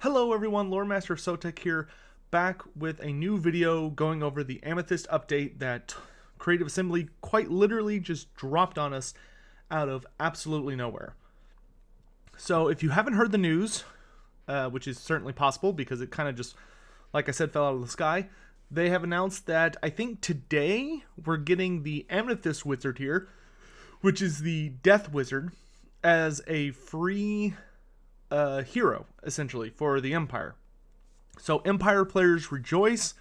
Hello everyone, Loremaster of Sotek here, back with a new video going over the Amethyst update that Creative Assembly quite literally just dropped on us out of absolutely nowhere. So if you haven't heard the news, which is certainly possible because it kind of just, like I said, fell out of the sky, they have announced that I think today we're getting the Amethyst Wizard here, which is the Death Wizard, as a free hero, essentially, for the Empire. So Empire players rejoice.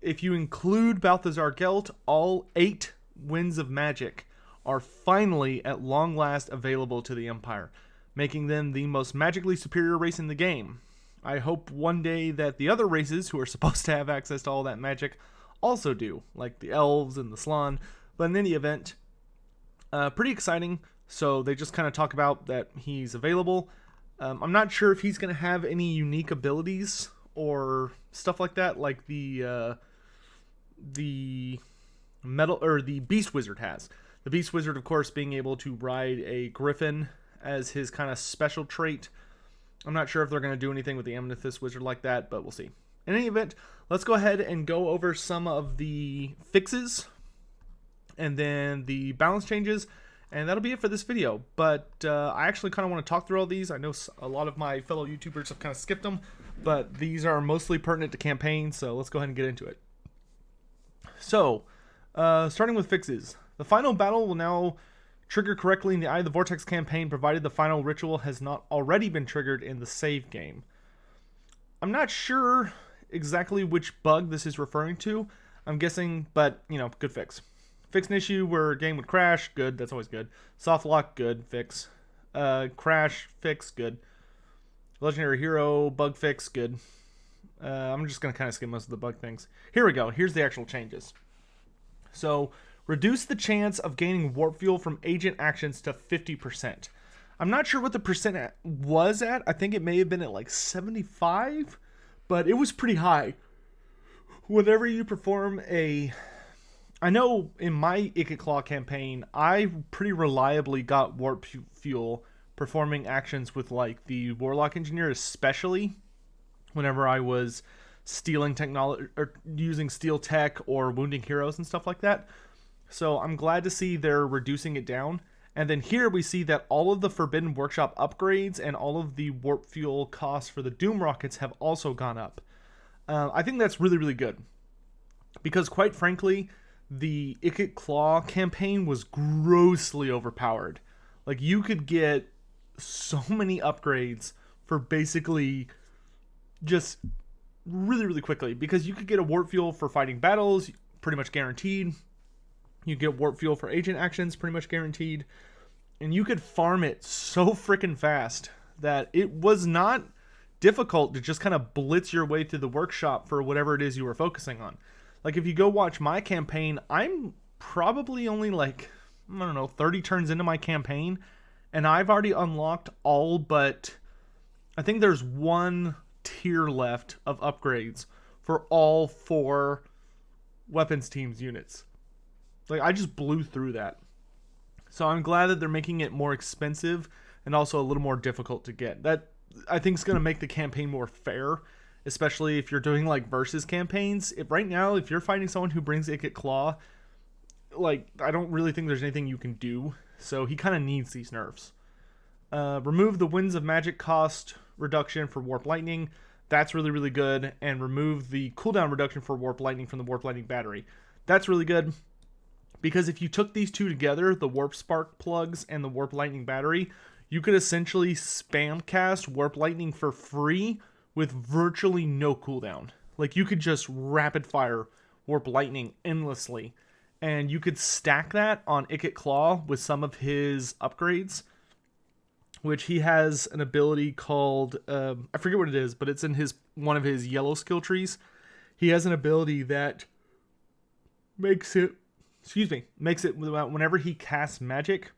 If you include Balthazar Gelt, all 8 Winds of Magic are finally at long last available to the Empire, making them the most magically superior race in the game. I hope one day that the other races who are supposed to have access to all that magic also do, like the Elves and the Slann, but in any event, pretty exciting. So they just kind of talk about that he's available. I'm not sure if he's going to have any unique abilities or stuff like that, like the metal or the Beast Wizard has. The Beast Wizard, of course, being able to ride a griffin as his kind of special trait. I'm not sure if they're going to do anything with the Amethyst Wizard like that, but we'll see. In any event, let's go ahead and go over some of the fixes and then the balance changes. And that'll be it for this video, but I actually kind of want to talk through all these. I know a lot of my fellow YouTubers have kind of skipped them, but these are mostly pertinent to campaign, so let's go ahead and get into it. So, starting with fixes. The final battle will now trigger correctly in the Eye of the Vortex campaign, provided the final ritual has not already been triggered in the save game. I'm not sure exactly which bug this is referring to. I'm guessing, but, you know, good fix. Fix an issue where a game would crash, good, that's always good. Soft lock, good, fix. Crash, fix, good. Legendary hero, bug fix, good. I'm just going to kind of skim most of the bug things. Here we go, here's the actual changes. So, reduce the chance of gaining warp fuel from agent actions to 50%. I'm not sure what the percent was at, I think it may have been at like 75, but it was pretty high. Whenever you perform I know in my Ikit Claw campaign, I pretty reliably got warp fuel performing actions with like the Warlock Engineer, especially whenever I was stealing technology or using steel tech or wounding heroes and stuff like that. So I'm glad to see they're reducing it down. And then here we see that all of the Forbidden Workshop upgrades and all of the warp fuel costs for the Doom Rockets have also gone up. I think that's really, really good. Because quite frankly, the Ikit Claw campaign was grossly overpowered. Like, you could get so many upgrades for basically just really, really quickly. Because you could get a warp fuel for fighting battles, pretty much guaranteed. You get warp fuel for agent actions, pretty much guaranteed. And you could farm it so freaking fast that it was not difficult to just kind of blitz your way through the workshop for whatever it is you were focusing on. Like, if you go watch my campaign, I'm probably only like, I don't know, 30 turns into my campaign, and I've already unlocked all but, I think there's one tier left of upgrades for all 4 weapons teams units. Like, I just blew through that. So I'm glad that they're making it more expensive and also a little more difficult to get. That, I think, is going to make the campaign more fair. Especially if you're doing like versus campaigns. Right now, if you're fighting someone who brings Ikit Claw, like, I don't really think there's anything you can do. So he kind of needs these nerfs. Remove the Winds of Magic cost reduction for Warp Lightning. That's really, really good. And remove the cooldown reduction for Warp Lightning from the Warp Lightning battery. That's really good. Because if you took these two together, the Warp Spark plugs and the Warp Lightning battery, you could essentially spam cast Warp Lightning for free with virtually no cooldown. Like, you could just rapid fire Warp Lightning endlessly. And you could stack that on Ikit Claw with some of his upgrades. Which he has an ability called, I forget what it is, but it's in one of his yellow skill trees. He has an ability that makes it whenever he casts magic,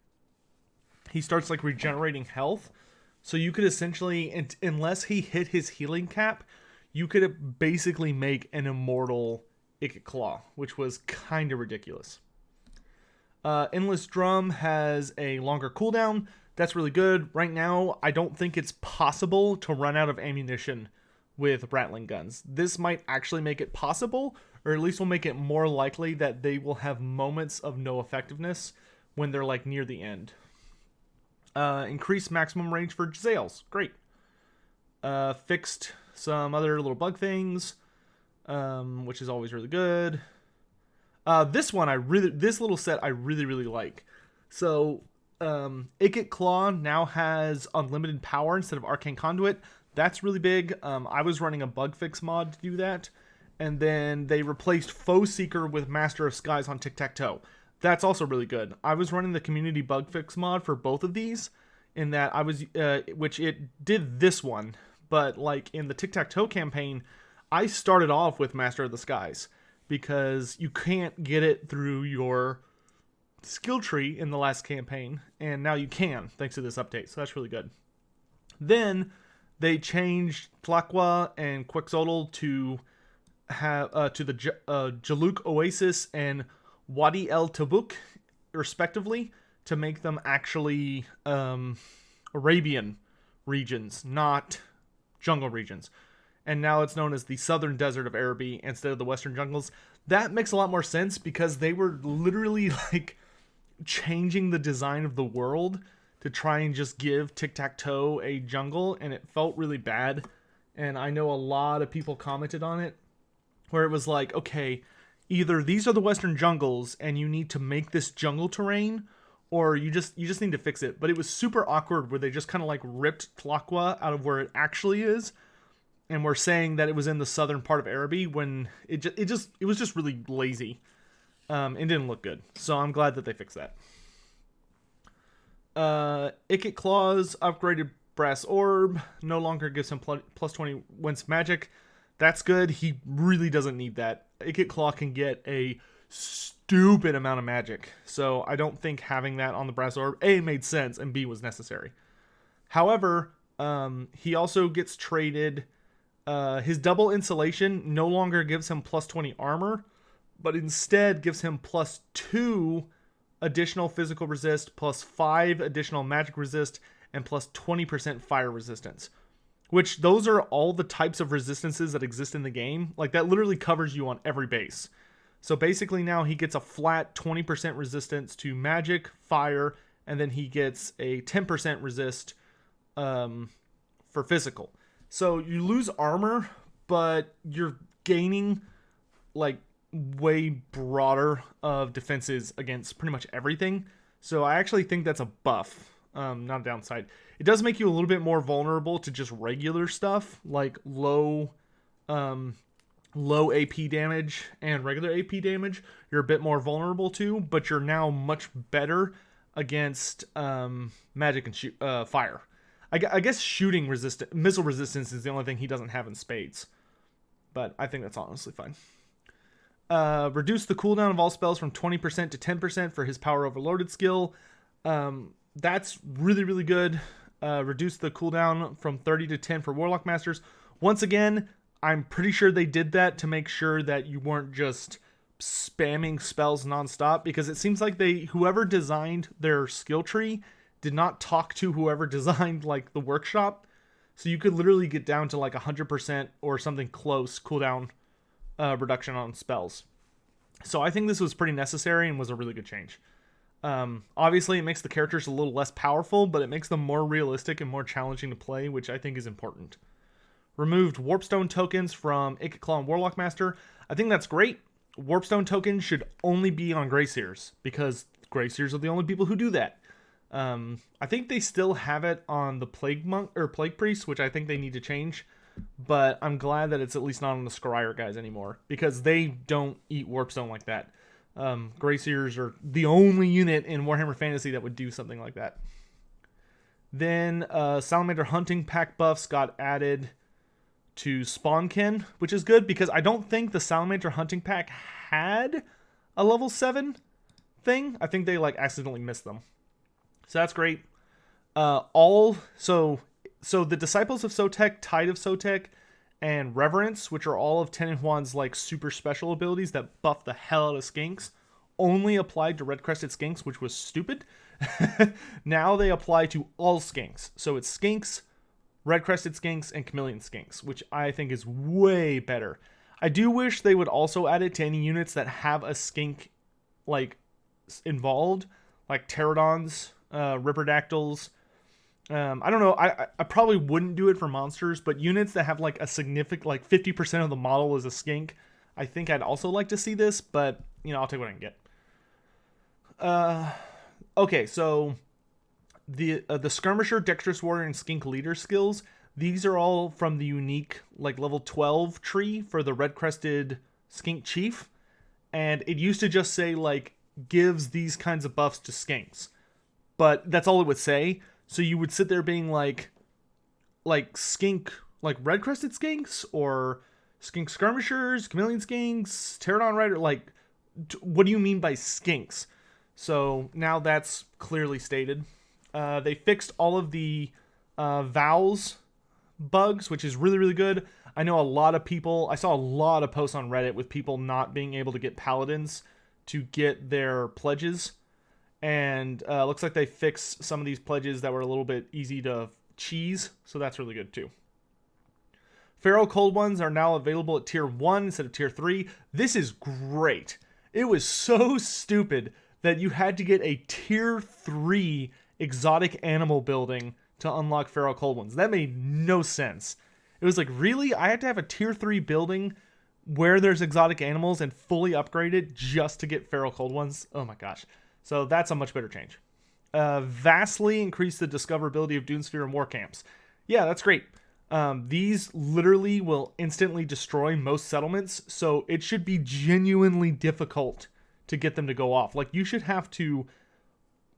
he starts like regenerating health. So you could essentially, unless he hit his healing cap, you could basically make an immortal Ikit Claw, which was kind of ridiculous. Endless Drum has a longer cooldown. That's really good. Right now, I don't think it's possible to run out of ammunition with Rattling guns. This might actually make it possible, or at least will make it more likely that they will have moments of no effectiveness when they're like near the end. Increased maximum range for Jezzails. Great. Fixed some other little bug things, which is always really good. This little set I really like. So, Ikit Claw now has unlimited power instead of Arcane Conduit. That's really big. I was running a bug fix mod to do that. And then they replaced Foe Seeker with Master of Skies on Tic-Tac-Toe. That's also really good. I was running the community bug fix mod for both of these, in that I was, which it did this one, but like in the Tic-Tac-Toe campaign, I started off with Master of the Skies because you can't get it through your skill tree in the last campaign, and now you can thanks to this update. So that's really good. Then they changed Tlaqua and Quetzalcoatl to have to the Jaluk Oasis and Wadi El Tabuk, respectively, to make them actually Arabian regions, not jungle regions. And now it's known as the Southern Desert of Araby instead of the Western Jungles. That makes a lot more sense because they were literally like changing the design of the world to try and just give Tic-Tac-Toe a jungle, and it felt really bad. And I know a lot of people commented on it, where it was like, okay, either these are the Western Jungles and you need to make this jungle terrain, or you just need to fix it. But it was super awkward where they just kind of like ripped Tlaqua out of where it actually is, and were saying that it was in the southern part of Araby when it was just really lazy. It didn't look good. So I'm glad that they fixed that. Ikit Claw's upgraded Brass Orb no longer gives him plus 20 Wince magic. That's good. He really doesn't need that. Ikit Claw can get a stupid amount of magic. So I don't think having that on the Brass Orb, A, made sense, and B, was necessary. However, he also gets traded. His double insulation no longer gives him plus 20 armor, but instead gives him plus 2 additional physical resist, plus 5 additional magic resist, and plus 20% fire resistance. Which, those are all the types of resistances that exist in the game. Like, that literally covers you on every base. So basically now he gets a flat 20% resistance to magic, fire, and then he gets a 10% resist for physical. So you lose armor, but you're gaining like way broader of defenses against pretty much everything. So I actually think that's a buff, not a downside. It does make you a little bit more vulnerable to just regular stuff like low AP damage and regular AP damage. You're a bit more vulnerable to, but you're now much better against magic and fire. I guess shooting missile resistance is the only thing he doesn't have in spades. But I think that's honestly fine. Reduce the cooldown of all spells from 20% to 10% for his Power Overloaded skill. That's really, really good. Reduce the cooldown from 30 to 10 for Warlock Masters. Once again, I'm pretty sure they did that to make sure that you weren't just spamming spells nonstop, because it seems like whoever designed their skill tree did not talk to whoever designed like the workshop. So you could literally get down to like 100% or something close cooldown reduction on spells. So I think this was pretty necessary and was a really good change. Obviously it makes the characters a little less powerful, but it makes them more realistic and more challenging to play, which I think is important. Removed Warpstone tokens from Ikit Claw and Warlock Master. I think that's great. Warpstone tokens should only be on Grey Seers, because Grey Seers are the only people who do that. I think they still have it on the Plague Monk or Plague Priest, which I think they need to change. But I'm glad that it's at least not on the Scryer guys anymore, because they don't eat Warpstone like that. Grey Seers are the only unit in Warhammer Fantasy that would do something like that. Then Salamander Hunting Pack buffs got added to Spawnkin, which is good because I don't think the Salamander Hunting Pack had a level 7 thing. I think they like accidentally missed them. So that's great. So the Disciples of Sotek, Tide of Sotek, and Reverence, which are all of Ten and Juan's like super special abilities that buff the hell out of skinks, only applied to red-crested skinks, which was stupid. Now they apply to all skinks. So it's skinks, red-crested skinks, and chameleon skinks, which I think is way better. I do wish they would also add it to any units that have a skink like involved, like pterodons, ripperdactyls. I don't know. I probably wouldn't do it for monsters, but units that have like a significant, like 50% of the model is a skink, I think I'd also like to see this, but you know, I'll take what I can get. Okay, so the skirmisher, dexterous warrior, and skink leader skills, these are all from the unique like level 12 tree for the red-crested skink chief, and it used to just say like gives these kinds of buffs to skinks, but that's all it would say. So you would sit there being like skink, like red-crested skinks, or skink skirmishers, chameleon skinks, pterodon rider, like what do you mean by skinks? So now that's clearly stated. They fixed all of the vowels bugs, which is really, really good. I know a lot of people, I saw a lot of posts on Reddit with people not being able to get paladins to get their pledges. And looks like they fixed some of these pledges that were a little bit easy to cheese. So that's really good too. Feral Cold Ones are now available at tier 1 instead of tier 3. This is great. It was so stupid that you had to get a tier 3 exotic animal building to unlock Feral Cold Ones. That made no sense. It was like, really? I had to have a tier 3 building where there's exotic animals and fully upgraded just to get Feral Cold Ones? Oh my gosh. So that's a much better change. Vastly increase the discoverability of Doomsphere and war camps. Yeah, that's great. These literally will instantly destroy most settlements, so it should be genuinely difficult to get them to go off. Like, if you're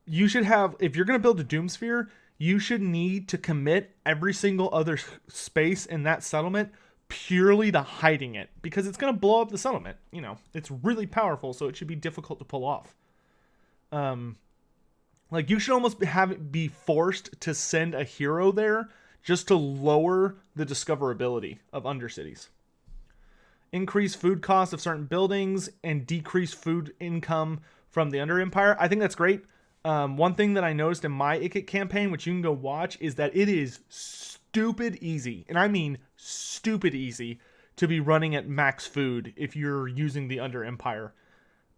going to build a Doomsphere, you should need to commit every single other space in that settlement purely to hiding it, because it's going to blow up the settlement. You know, it's really powerful, so it should be difficult to pull off. Like, you should almost have it be forced to send a hero there just to lower the discoverability of undercities. Increase food costs of certain buildings and decrease food income from the Under Empire. I think that's great. One thing that I noticed in my Ikit campaign, which you can go watch, is that it is stupid easy, and I mean stupid easy, to be running at max food if you're using the Under Empire.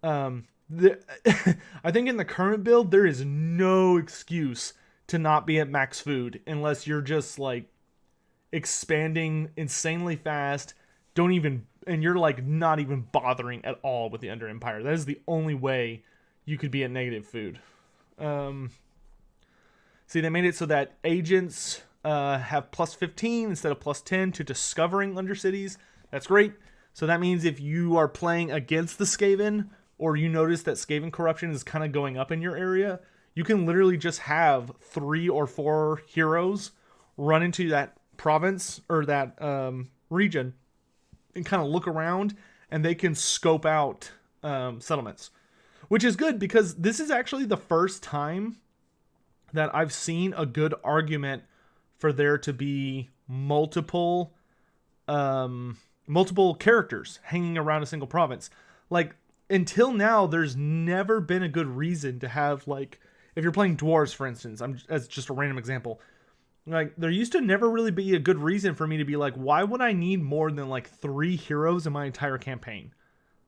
I think in the current build, there is no excuse to not be at max food unless you're just like expanding insanely fast, and you're like not even bothering at all with the Under Empire. That is the only way you could be at negative food. See, they made it so that agents have plus 15 instead of plus 10 to discovering undercities. That's great. So that means if you are playing against the Skaven, or you notice that Skaven corruption is kind of going up in your area, you can literally just have 3 or 4 heroes run into that province or that region and kind of look around, and they can scope out settlements. Which is good, because this is actually the first time that I've seen a good argument for there to be multiple characters hanging around a single province. Like, until now, there's never been a good reason to have, like, if you're playing dwarves, for instance, as just a random example, like, there used to never really be a good reason for me to be like, why would I need more than like 3 heroes in my entire campaign?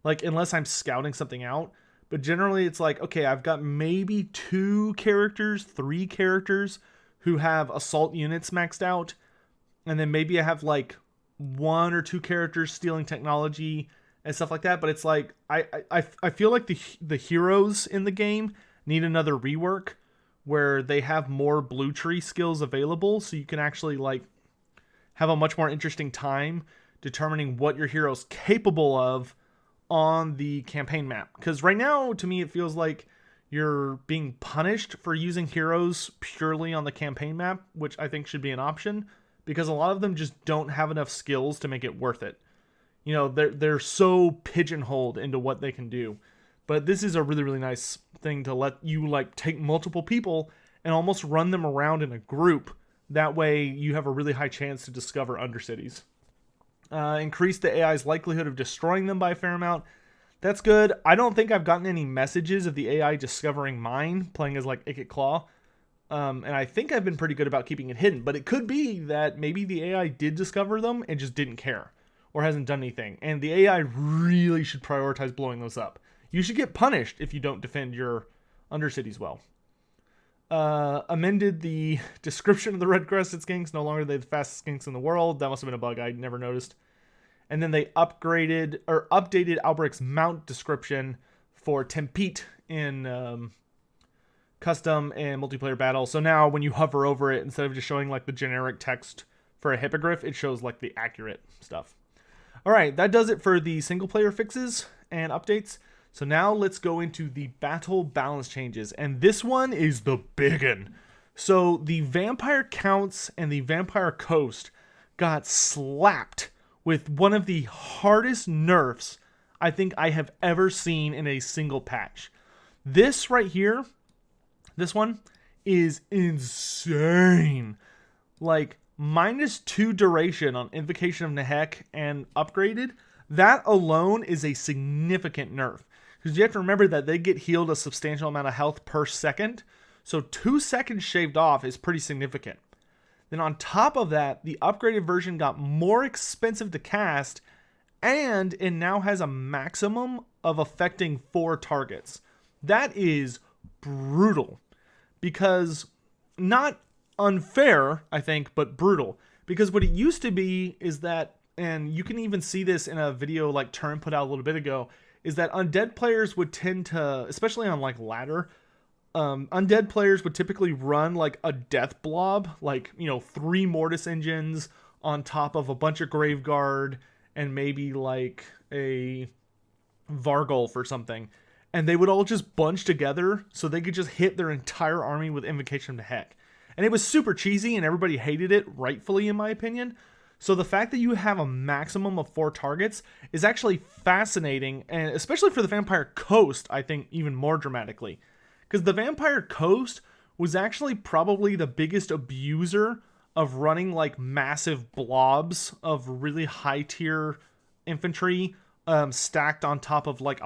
Like, unless I'm scouting something out. But generally it's like, okay, I've got maybe 2 characters, 3 characters who have assault units maxed out. And then maybe I have like 1 or 2 characters stealing technology and stuff like that. But it's like, I feel like the heroes in the game need another rework where they have more blue tree skills available, so you can actually like have a much more interesting time determining what your hero's capable of on the campaign map. Because right now, to me, it feels like you're being punished for using heroes purely on the campaign map, which I think should be an option, because a lot of them just don't have enough skills to make it worth it. You know, they're so pigeonholed into what they can do. But this is a really, really nice thing to let you like take multiple people and almost run them around in a group. That way you have a really high chance to discover undercities. Increase the AI's likelihood of destroying them by a fair amount. That's good. I don't think I've gotten any messages of the AI discovering mine, playing as like Ikit Claw. And I think I've been pretty good about keeping it hidden. But it could be that maybe the AI did discover them and just didn't care. Or hasn't done anything. And the AI really should prioritize blowing those up. You should get punished if you don't defend your Undercities well. Amended the description of the red-crested skinks. No longer they the fastest skinks in the world. That must have been a bug I never noticed. And then they updated Albrecht's mount description for Tempete in custom and multiplayer battle. So now when you hover over it, instead of just showing like the generic text for a hippogriff, it shows like the accurate stuff. All right, that does it for the single player fixes and updates. So now let's go into the battle balance changes. And this one is the biggin. So the vampire counts and the vampire coast got slapped with one of the hardest nerfs I think I have ever seen in a single patch. This right here, this one is insane. Like, -2 duration on Invocation of Nehek and upgraded. That alone is a significant nerf. Because you have to remember that they get healed a substantial amount of health per second. So 2 seconds shaved off is pretty significant. Then on top of that, the upgraded version got more expensive to cast, and it now has a maximum of affecting 4 targets. That is brutal. Because, not unfair, I think, but brutal. Because what it used to be is that, and you can even see this in a video like Turin put out a little bit ago, is that undead players would tend to, especially on like ladder, undead players would typically run like a death blob, like, 3 Mortis engines on top of a bunch of Graveguard and maybe like a Vargulf or something. And they would all just bunch together so they could just hit their entire army with Invocation of Nehek. And it was super cheesy and everybody hated it, rightfully in my opinion. So the fact that you have a maximum of 4 targets is actually fascinating, and especially for the Vampire Coast, I think even more dramatically. Because the Vampire Coast was actually probably the biggest abuser of running like massive blobs of really high tier infantry stacked on top of like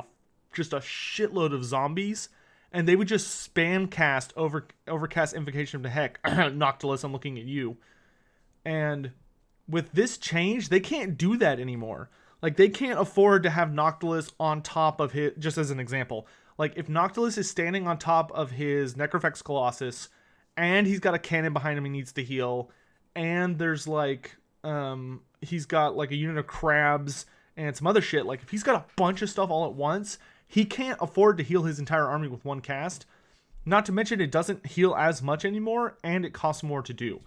just a shitload of zombies. And they would just spam cast overcast Invocation of Nehek. Noctilus, I'm looking at you. And with this change, they can't do that anymore. Like, they can't afford to have Noctilus on top of his, just as an example. Like, if Noctilus is standing on top of his Necrofex Colossus, and he's got a cannon behind him he needs to heal, and there's like, he's got like a unit of crabs and some other shit. Like, if he's got a bunch of stuff all at once, he can't afford to heal his entire army with one cast. Not to mention it doesn't heal as much anymore, and it costs more to do.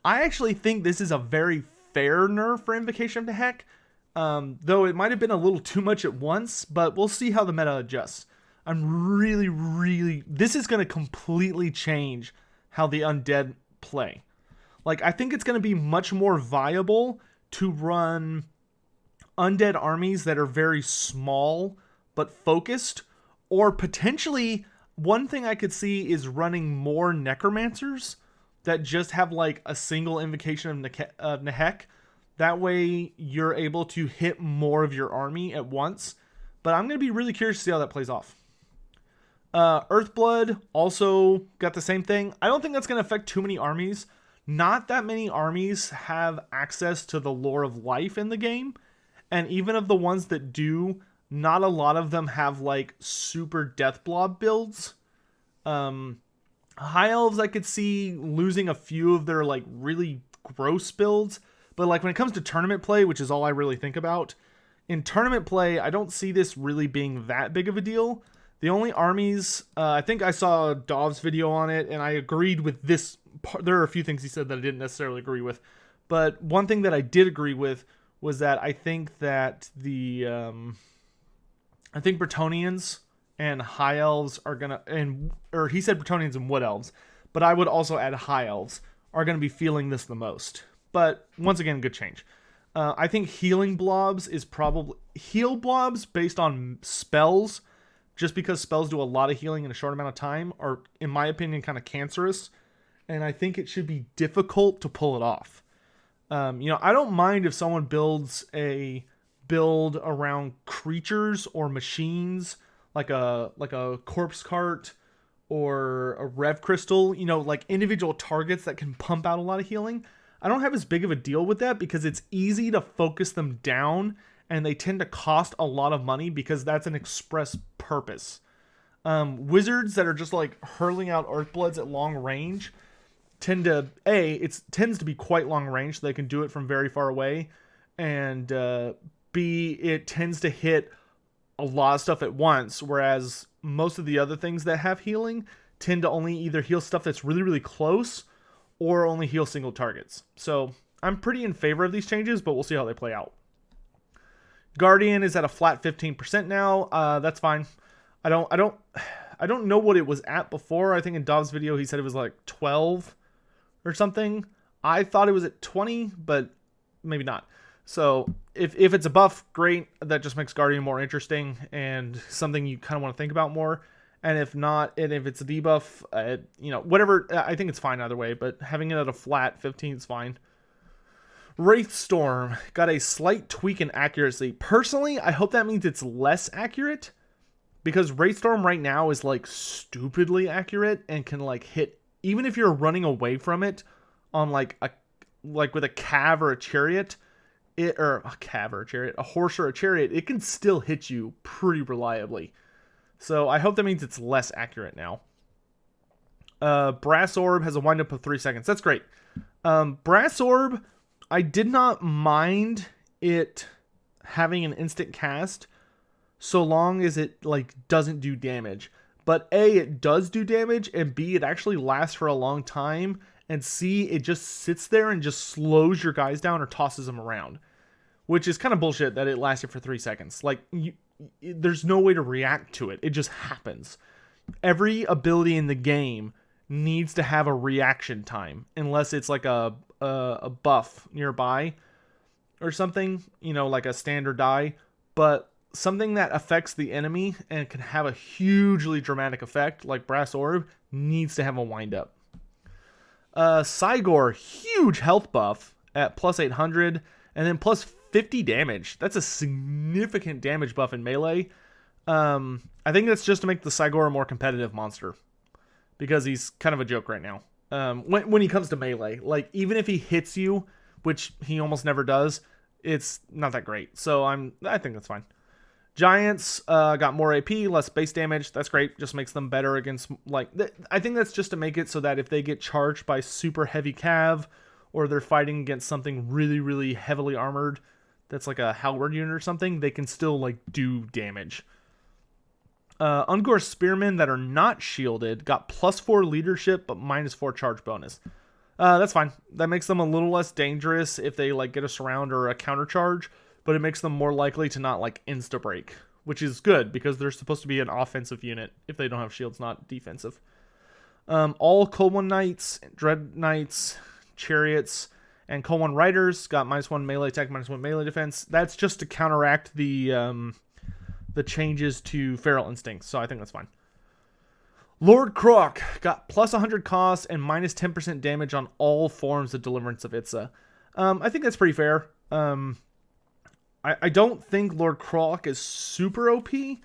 I actually think this is a very fair nerf for Invocation of Nehek, though it might have been a little too much at once, but we'll see how the meta adjusts. I'm really... This is going to completely change how the undead play. Like, I think it's going to be much more viable to run undead armies that are very small but focused, or potentially one thing I could see is running more necromancers that just have like a single Invocation of Nehek. That way you're able to hit more of your army at once. But I'm going to be really curious to see how that plays off. Earthblood also got the same thing. I don't think that's going to affect too many armies. Not that many armies have access to the Lore of Life in the game. And even of the ones that do, not a lot of them have like super Death Blob builds. High Elves I could see losing a few of their like really gross builds. But like when it comes to tournament play, which is all I really think about, in tournament play, I don't see this really being that big of a deal. The only armies, I think I saw Dov's video on it, and I agreed with this. There are a few things he said that I didn't necessarily agree with. But one thing that I did agree with was that I think that the, I think Bretonnians and High Elves are going to, or he said Bretonnians and Wood Elves, but I would also add High Elves are going to be feeling this the most. But once again, good change. I think healing blobs is probably, heal blobs based on spells, just because spells do a lot of healing in a short amount of time, are, in my opinion, kind of cancerous. And I think it should be difficult to pull it off. I don't mind if someone builds a build around creatures or machines, like a corpse cart or a rev crystal, you know, like individual targets that can pump out a lot of healing, I don't have as big of a deal with that because it's easy to focus them down and they tend to cost a lot of money because that's an express purpose. Wizards that are just like hurling out Earthbloods at long range tends to be quite long range, so they can do it from very far away, and B, it tends to hit a lot of stuff at once, whereas most of the other things that have healing tend to only either heal stuff that's really, really close or only heal single targets. So I'm pretty in favor of these changes, but we'll see how they play out. Guardian is at a flat 15% now. That's fine. I don't know what it was at before. I think in Dov's video he said it was like 12 or something. I thought it was at 20, but maybe not. So if it's a buff, great. That just makes Guardian more interesting and something you kind of want to think about more. And if not, and if it's a debuff, you know, whatever, I think it's fine either way. But having it at a flat 15 is fine. Wraith Storm got a slight tweak in accuracy. Personally, I hope that means it's less accurate, because Wraith Storm right now is like stupidly accurate and can like hit, even if you're running away from it on like with a cav or a chariot, a horse or a chariot, it can still hit you pretty reliably. So I hope that means it's less accurate now. Brass Orb has a windup of 3 seconds. That's great. Brass Orb, I did not mind it having an instant cast so long as it like doesn't do damage. But A, it does do damage, and B, it actually lasts for a long time, and C, it just sits there and just slows your guys down or tosses them around, which is kind of bullshit that it lasted for 3 seconds. Like, there's no way to react to it. It just happens. Every ability in the game needs to have a reaction time, unless it's like a buff nearby or something, you know, like a standard die. But something that affects the enemy and can have a hugely dramatic effect, like Brass Orb, needs to have a wind up. Cygor, huge health buff at plus 800 and then plus 50 damage. That's a significant damage buff in melee. I think that's just to make the Cygor a more competitive monster, because he's kind of a joke right now. When he comes to melee, like even if he hits you, which he almost never does, it's not that great. So I think that's fine. Giants got more AP, less base damage. That's great. Just makes them better against, like, I think that's just to make it so that if they get charged by super heavy cav, or they're fighting against something really, really heavily armored that's like a halberd unit or something, they can still like do damage. Ungor Spearmen that are not shielded got +4 leadership but -4 charge bonus. That's fine. That makes them a little less dangerous if they like get a surround or a counter charge, but it makes them more likely to not like insta break, which is good because they're supposed to be an offensive unit if they don't have shields, not defensive. All Cold One Knights, Dread Knights, Chariots, and Cold One Riders got -1 melee attack, -1 melee defense. That's just to counteract the changes to Feral Instincts, so I think that's fine. Lord Croc got +100 cost and -10% damage on all forms of Deliverance of Itza. I think that's pretty fair. I don't think Lord Croc is super OP,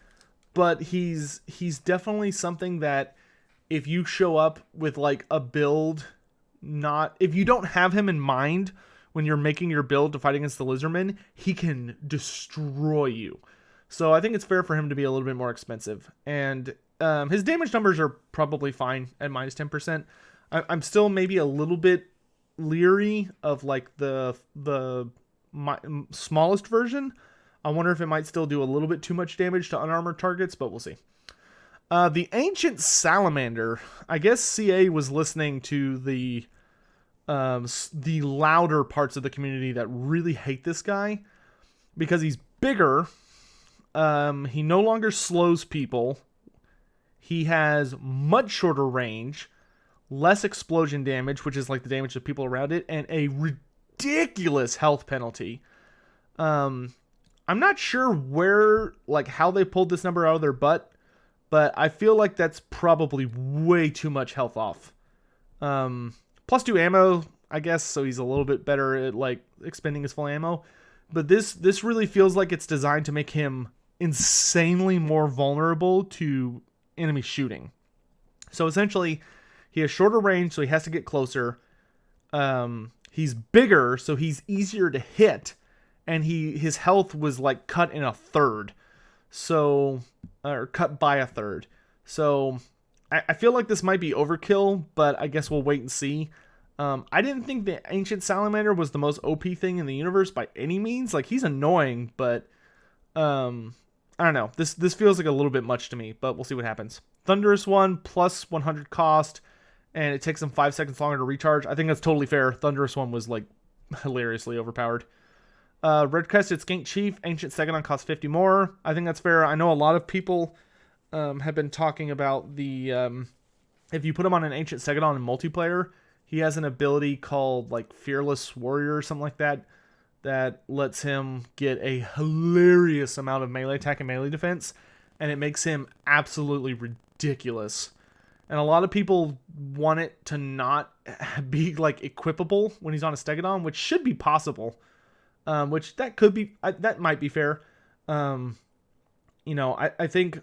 but he's definitely something that if you show up with like a build, if you don't have him in mind when you're making your build to fight against the Lizardmen, he can destroy you. So I think it's fair for him to be a little bit more expensive. And his damage numbers are probably fine at -10%. I'm still maybe a little bit leery of like the smallest version. I wonder if it might still do a little bit too much damage to unarmored targets, but we'll see. The Ancient Salamander. I guess CA was listening to the louder parts of the community that really hate this guy because he's bigger. He no longer slows people. He has much shorter range, less explosion damage, which is like the damage to people around it, and a ridiculous health penalty. I'm not sure how they pulled this number out of their butt, but I feel like that's probably way too much health off. +2 ammo, I guess, so he's a little bit better at like expending his full ammo. but this really feels like it's designed to make him insanely more vulnerable to enemy shooting. So essentially, he has shorter range, so he has to get closer. He's bigger, so he's easier to hit, and his health was like cut in a third, so or cut by a third. So I feel like this might be overkill, but I guess we'll wait and see. I didn't think the Ancient Salamander was the most OP thing in the universe by any means. Like, he's annoying, but I don't know. This feels like a little bit much to me, but we'll see what happens. Thunderous one plus 100 cost, and it takes them 5 seconds longer to recharge. I think that's totally fair. Thunderous one was like hilariously overpowered. Red Crested Skink Chief, Ancient Stegodon costs 50 more. I think that's fair. I know a lot of people have been talking about the if you put him on an Ancient Stegodon in multiplayer, he has an ability called like Fearless Warrior or something like that that lets him get a hilarious amount of melee attack and melee defense, and it makes him absolutely ridiculous. And a lot of people want it to not be like equipable when he's on a Stegodon, which should be possible. Which that could be, that might be fair. I think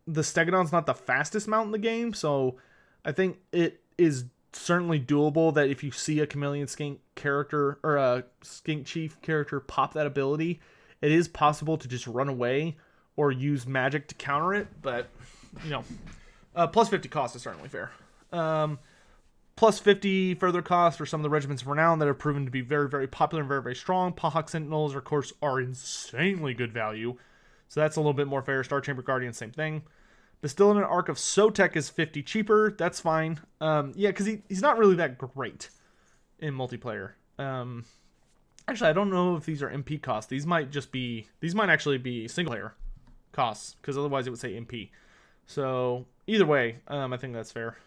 the Stegodon's not the fastest mount in the game, so I think it is certainly doable that if you see a Chameleon Skink character or a Skink Chief character pop that ability, it is possible to just run away or use magic to counter it, but, plus 50 cost is certainly fair. Plus 50 further cost for some of the regiments of renown that have proven to be very, very popular and very, very strong. Pahawk Sentinels, of course, are insanely good value, so that's a little bit more fair. Star Chamber Guardian, same thing. Bastillion Arc of Sotek is 50 cheaper. That's fine. Because he's not really that great in multiplayer. Actually, I don't know if these are MP costs. These might actually be single player costs, because otherwise it would say MP. So either way, I think that's fair.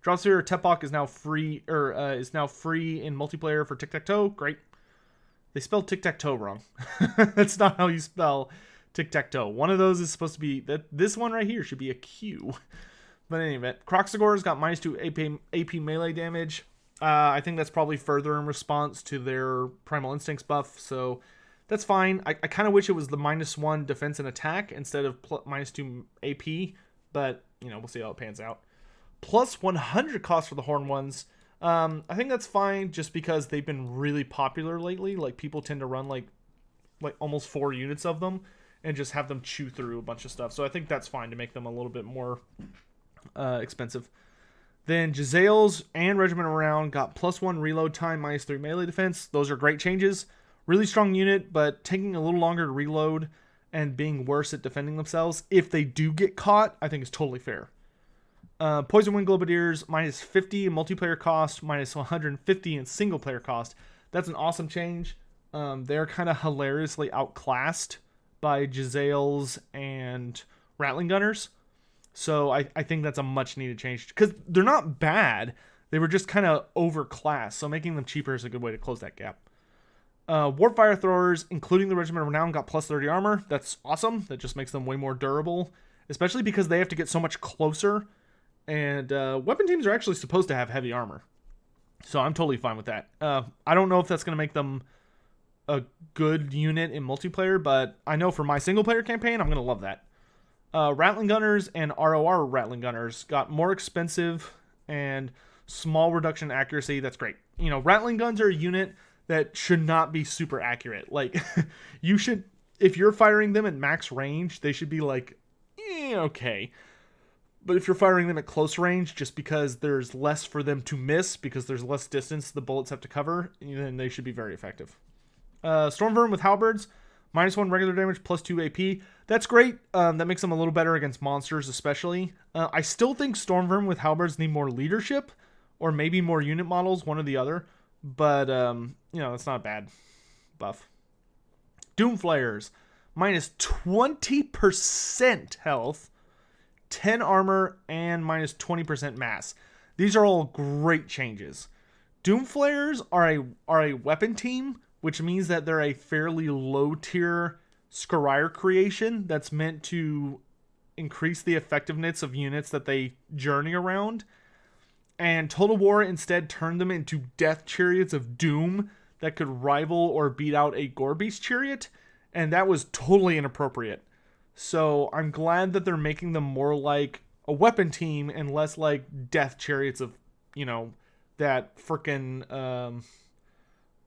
Dropsphere Tepok is now free, in multiplayer for tic-tac-toe. Great. They spelled tic-tac-toe wrong. That's not how you spell tic-tac-toe. One of those is supposed to be this one right here should be a Q. But anyway, Croxagor's got -2 AP melee damage. I think that's probably further in response to their Primal Instincts buff, so that's fine. I kind of wish it was the -1 defense and attack instead of -2 AP, but we'll see how it pans out. Plus 100 cost for the Horn ones. I think that's fine just because they've been really popular lately. Like, people tend to run like almost 4 units of them and just have them chew through a bunch of stuff. So I think that's fine to make them a little bit more expensive. Then Jezzail's and Regiment Around got +1 reload time, -3 melee defense. Those are great changes. Really strong unit, but taking a little longer to reload and being worse at defending themselves if they do get caught, I think is totally fair. Poison Wind Globadiers, -50 in multiplayer cost, -150 in single player cost. That's an awesome change. They're kind of hilariously outclassed by Jezzail's and Rattling Gunners. So I think that's a much needed change, because they're not bad. They were just kind of overclassed. So making them cheaper is a good way to close that gap. Warpfire Throwers, including the Regiment of Renown, got +30 armor. That's awesome. That just makes them way more durable, especially because they have to get so much closer. And weapon teams are actually supposed to have heavy armor. So I'm totally fine with that. I don't know if that's going to make them a good unit in multiplayer, but I know for my single player campaign, I'm going to love that. Rattling Gunners and ROR Rattling Gunners got more expensive and small reduction in accuracy. That's great. Rattling Guns are a unit that should not be super accurate. Like, if you're firing them at max range, they should be like, okay. But if you're firing them at close range, just because there's less for them to miss, because there's less distance the bullets have to cover, then they should be very effective. Stormverm with Halberds, -1 regular damage, +2 AP. That's great. That makes them a little better against monsters, especially. I still think Stormverm with Halberds need more leadership, or maybe more unit models, one or the other. But, it's not a bad buff. Doomflayers, -20% health, 10 armor, and -20% mass. These are all great changes. Doomflayers are a weapon team, which means that they're a fairly low tier Scryer creation that's meant to increase the effectiveness of units that they journey around. And Total War instead turned them into death chariots of doom that could rival or beat out a Gore Beast chariot, and that was totally inappropriate. So I'm glad that they're making them more like a weapon team and less like death chariots of, that frickin'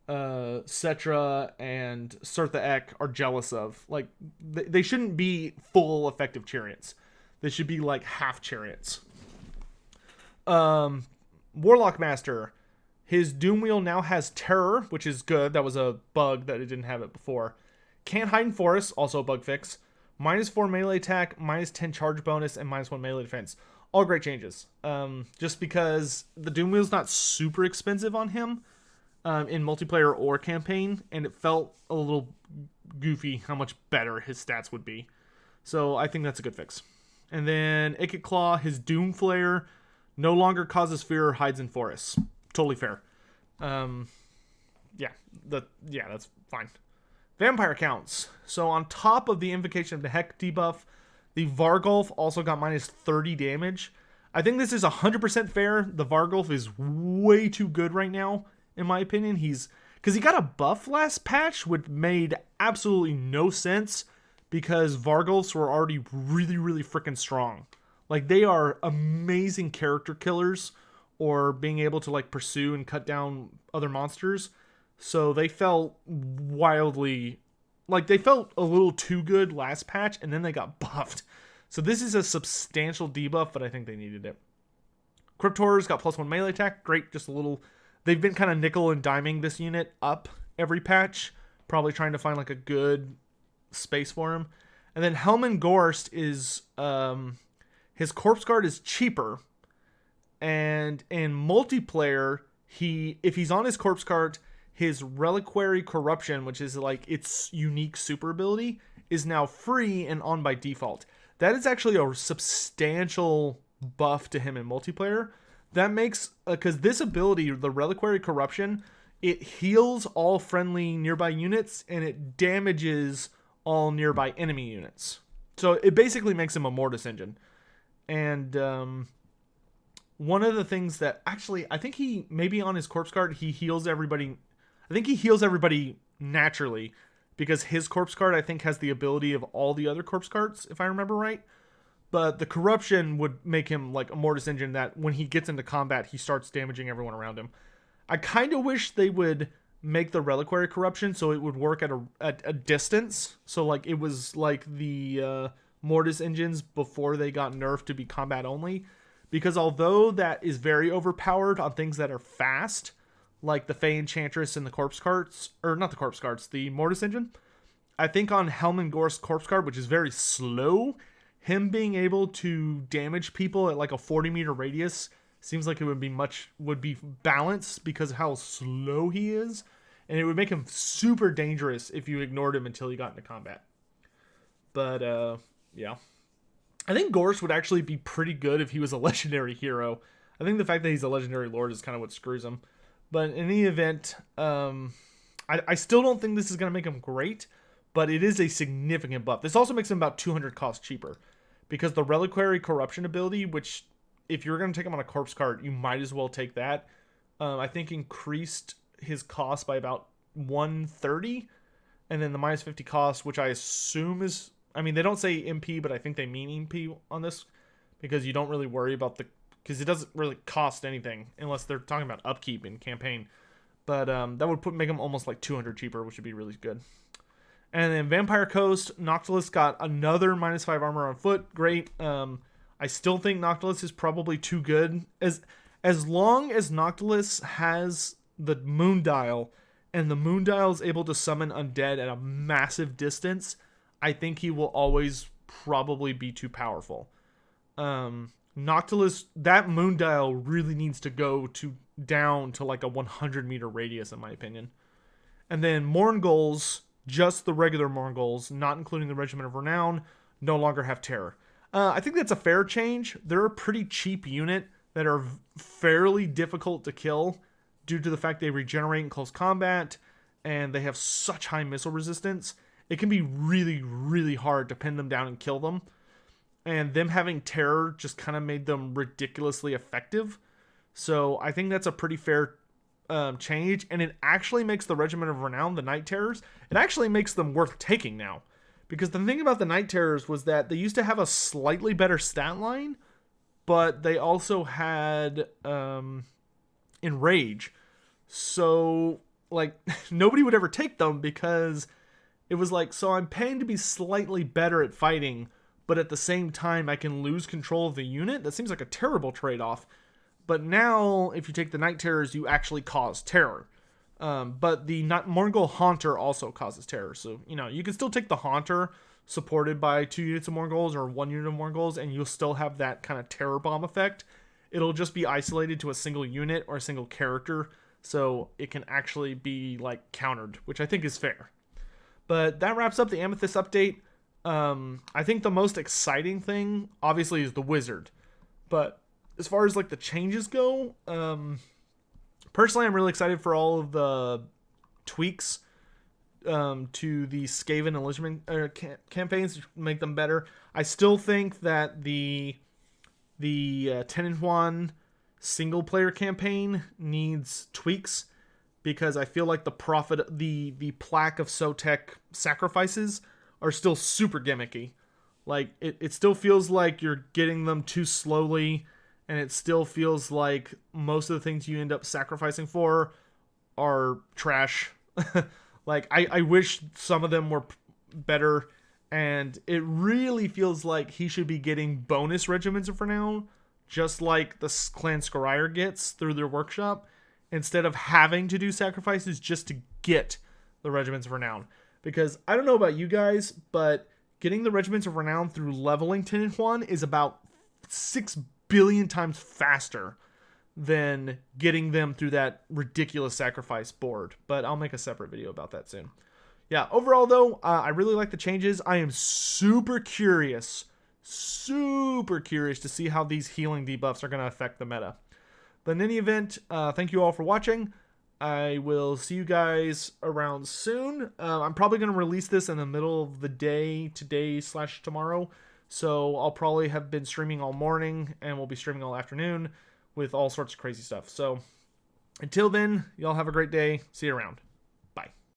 Cetra and Sirtha Ek are jealous of. Like, they shouldn't be full effective chariots. They should be like half chariots. Warlock Master. His Doom Wheel now has Terror, which is good. That was a bug that it didn't have it before. Can't hide in forests, also a bug fix. -4 melee attack, -10 charge bonus, and -1 melee defense. All great changes. Just because the Doom Wheel's not super expensive on him in multiplayer or campaign, and it felt a little goofy how much better his stats would be. So I think that's a good fix. And then Ikit Claw, his Doom Flare no longer causes fear or hides in forests. Totally fair. That's fine. Vampire counts. So on top of the Invocation of the Heck debuff, the Vargulf also got -30 damage. I think this is 100% fair. The Vargulf is way too good right now, in my opinion. Because he got a buff last patch, which made absolutely no sense, because Vargulfs were already really, really freaking strong. Like, they are amazing character killers, or being able to, like, pursue and cut down other monsters. So they felt wildly, like, they felt a little too good last patch, and then they got buffed. So this is a substantial debuff, but I think they needed it. Cryptor's got +1 melee attack. Great, just a little. They've been kind of nickel and diming this unit up every patch, probably trying to find, like, a good space for him. And then Helman Gorst is, his Corpse Guard is cheaper. And in multiplayer, if he's on his Corpse Guard, his Reliquary Corruption, which is like its unique super ability, is now free and on by default. That is actually a substantial buff to him in multiplayer. That makes, because this ability, the Reliquary Corruption, it heals all friendly nearby units and it damages all nearby enemy units. So it basically makes him a Mortis engine. And one of the things that actually, I think he, maybe on his Corpse Guard, he heals everybody. I think he heals everybody naturally, because his Corpse Guard, I think, has the ability of all the other Corpse Guards, if I remember right. But the Corruption would make him like a Mortis engine that when he gets into combat, he starts damaging everyone around him. I kind of wish they would make the Reliquary Corruption so it would work at a distance. So like it was like the Mortis engines before they got nerfed to be combat only. Because although that is very overpowered on things that are fast, like the Fey Enchantress and the Corpse Carts, or not the Corpse Carts, the Mortis engine, I think on Helman Gorst's Corpse Guard, which is very slow, him being able to damage people at like a 40-meter radius seems like it would be balanced because of how slow he is, and it would make him super dangerous if you ignored him until he got into combat. But yeah, I think Gorst would actually be pretty good if he was a legendary hero. I think the fact that he's a legendary lord is kind of what screws him. But in any event, I still don't think this is going to make him great, but it is a significant buff. This also makes him about 200 cost cheaper, because the Reliquary Corruption ability, which if you're going to take him on a Corpse Card, you might as well take that. I think increased his cost by about 130, and then the -50 cost, which I assume is, I mean, they don't say MP, but I think they mean MP on this, because you don't really worry about because it doesn't really cost anything unless they're talking about upkeep in campaign. But that would make them almost like 200 cheaper, which would be really good. And then Vampire Coast, Noctilus got another -5 armor on foot. Great. I still think Noctilus is probably too good. As long as Noctilus has the Moon Dial, and the Moon Dial is able to summon undead at a massive distance, I think he will always probably be too powerful. Noctilus, that Moon Dial really needs to go down to like a 100-meter radius, in my opinion. And then Mournguls, just the regular Mournguls, not including the Regiment of Renown, no longer have Terror. I think that's a fair change. They're a pretty cheap unit that are fairly difficult to kill due to the fact they regenerate in close combat and they have such high missile resistance. It can be really, really hard to pin them down and kill them. And them having Terror just kind of made them ridiculously effective. So I think that's a pretty fair change, and it actually makes the Regiment of Renown, the Night Terrors, it actually makes them worth taking now. Because the thing about the Night Terrors was that they used to have a slightly better stat line, but they also had Enrage. So, like, nobody would ever take them because it was like, so I'm paying to be slightly better at fighting, but at the same time I can lose control of the unit? That seems like a terrible trade-off. But now, if you take the Night Terrors, you actually cause terror. But the Morgul Haunter also causes terror. So, you know, you can still take the Haunter supported by 2 units of Morguls or 1 unit of Morguls, and you'll still have that kind of terror bomb effect. It'll just be isolated to a single unit or a single character, so it can actually be, like, countered, which I think is fair. But that wraps up the Amethyst update. I think the most exciting thing, obviously, is the Wizard. But as far as, like, the changes go, personally, I'm really excited for all of the tweaks to the Skaven and Lich campaigns to make them better. I still think that the Tenenhuan single player campaign needs tweaks because I feel like the plaque of Sotek sacrifices are still super gimmicky. Like it still feels like you're getting them too slowly, and it still feels like most of the things you end up sacrificing for are trash. Like, I wish some of them were better, and it really feels like he should be getting bonus regiments for now, just like the Clan Scryer gets through their workshop, instead of having to do sacrifices just to get the Regiments of Renown. Because, I don't know about you guys, but getting the Regiments of Renown through leveling Tenenhuan is about 6 billion times faster than getting them through that ridiculous sacrifice board. But I'll make a separate video about that soon. Yeah, overall though, I really like the changes. I am super curious to see how these healing debuffs are going to affect the meta. But in any event, thank you all for watching. I will see you guys around soon. I'm probably going to release this in the middle of the day, today/tomorrow. So I'll probably have been streaming all morning, and we'll be streaming all afternoon with all sorts of crazy stuff. So until then, y'all have a great day. See you around.